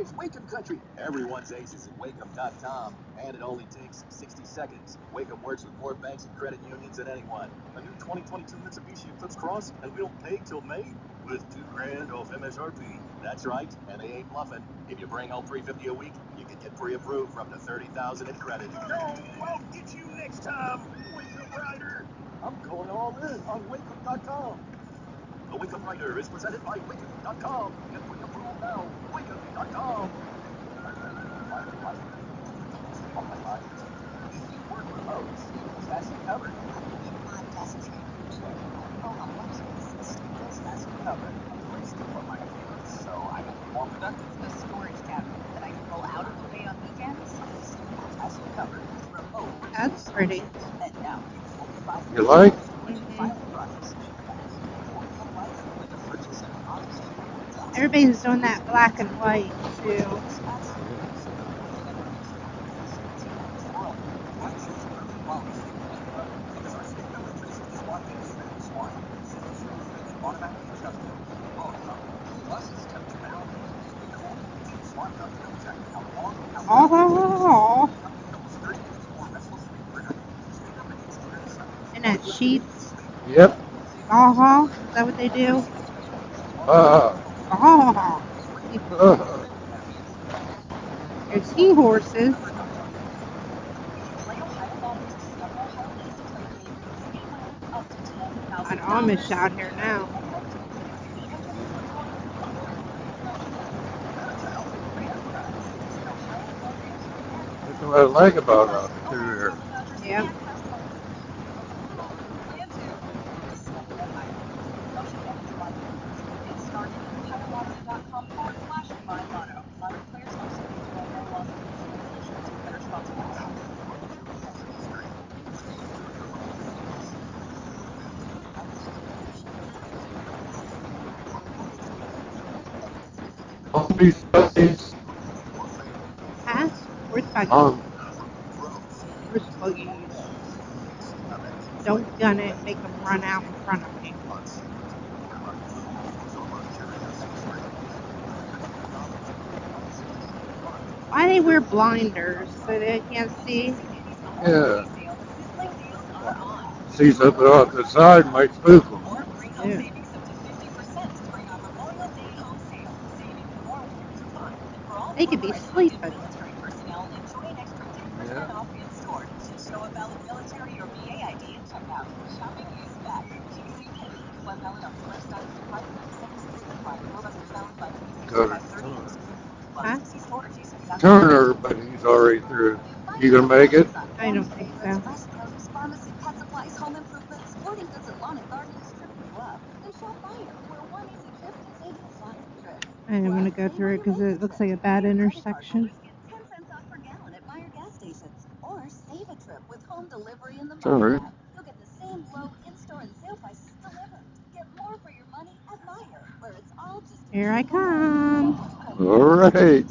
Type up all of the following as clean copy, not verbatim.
It's Wacom Country. Everyone's ace is at Wacom.com, and it only takes 60 seconds. Wacom works with more banks and credit unions than anyone. A new 2022 Mitsubishi Eclipse Cross, and we don't pay till May with $2,000 off MSRP. That's right, and they ain't bluffing. If you bring home $350 a week, you can get pre-approved for up to $30,000 in credit. No, I'll get you next time, Wacom Rider. I'm going all in on Wacom.com. The Wacom Rider is presented by Wacom.com. Get pre-approved now. Wacom.com. If you work remote, Staples has you covered. My desk chair. On Wednesdays, Staples has you covered. A place to put my things so I can be more productive. A storage cabinet that I can roll out of the way on weekends. Staples has you covered. Remote. That's pretty. And now, You like? Everybody's doing that black and white too. Oh, and that sheets. Yep. Oh, is that what they do? Uh, Oh, uh, there's seahorses. An Amish out here now. that's what I like about it through here. Yep. All these studies, Huh? Where's Buggy? Where's Buggy? Don't gun it. Make him run out in front of me. Why they wear blinders so they can't see? yeah. See something off the side might spook them. Yeah. They could be sleeping. Yeah. Go to Huh? Turner, but he's already through. You gonna make it? I don't think so. I don't want to go through it because it looks like a bad intersection. Turner. Here I come. All right.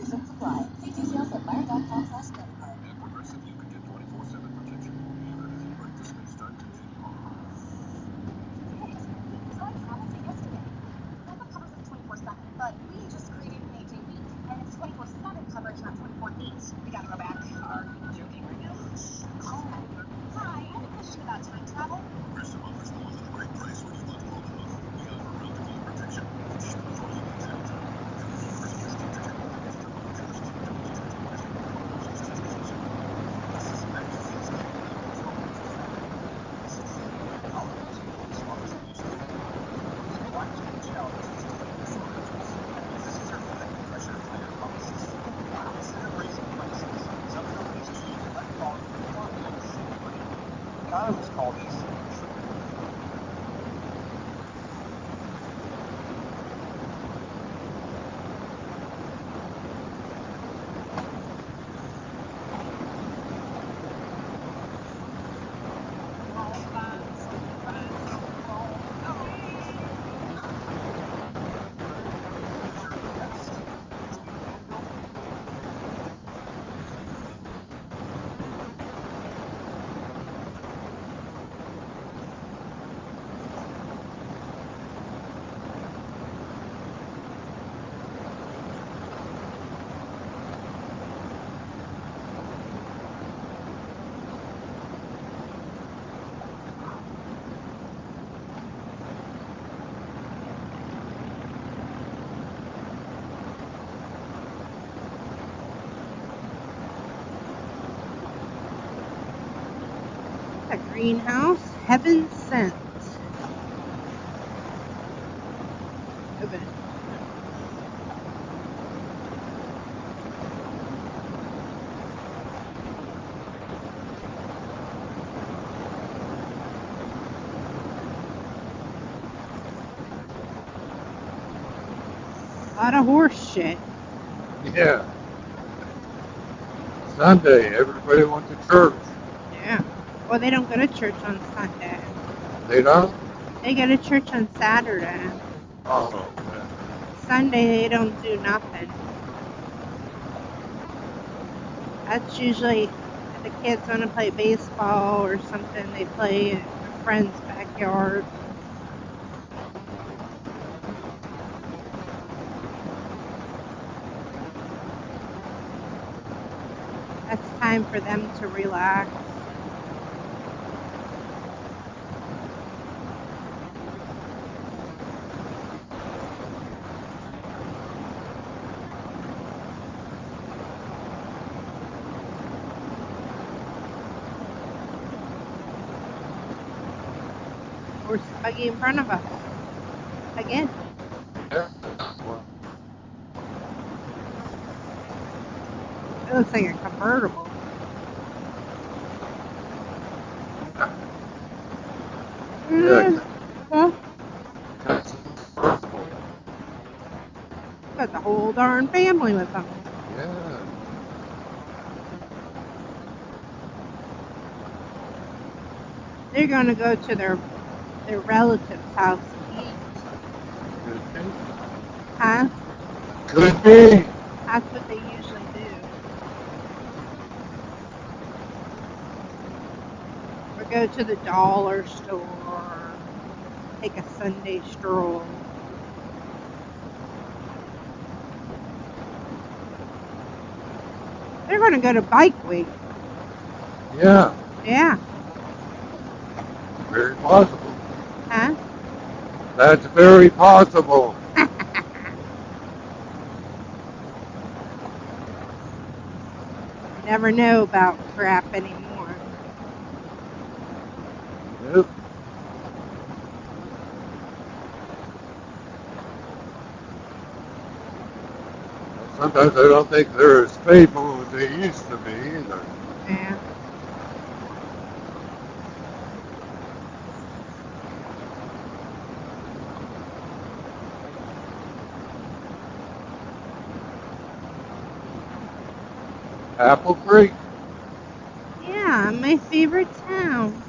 a greenhouse. Heaven sent. Open it. A lot of horse shit. Yeah. Sunday, everybody went to church. Yeah. Well, they don't go to church on Sunday. They don't? They go to church on Saturday. Oh, man. Sunday, they don't do nothing. That's usually if the kids want to play baseball or something, they play in a friend's backyard. That's time for them to relax. Horse buggy in front of us. Again. Yeah. Well, It looks like a convertible. yeah. Huh? That's convertible. Got the whole darn family with them. Yeah. They're going to go to their relative's house and eat. Could be. Huh? Could be. That's what they usually do. Or go to the dollar store. Take a Sunday stroll. They're going to go to Bike Week. Yeah. Yeah. Very possible. Huh? That's very possible. You never know about crap anymore. Yep. Sometimes I don't think they're as faithful as they used to be either. Yeah. Apple Creek? Yeah, my favorite town.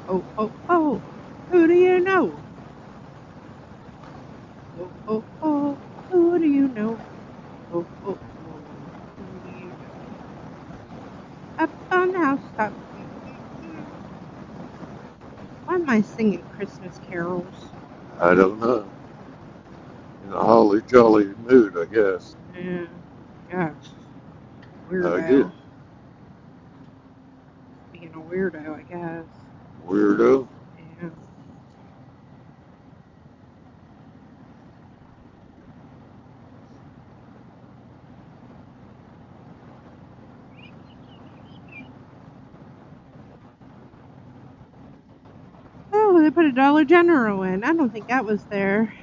Oh, oh, oh. Who do you know? Oh, oh, oh. Who do you know? Oh, oh, oh. Who do you know? Up on the housetop. Why am I singing Christmas carols? I don't know. In a holly jolly mood, I guess. Yeah. Gosh. I Weirdo. guess. Being a weirdo, I guess. Weirdo. Yeah. Oh, they put a Dollar General in. I don't think that was there.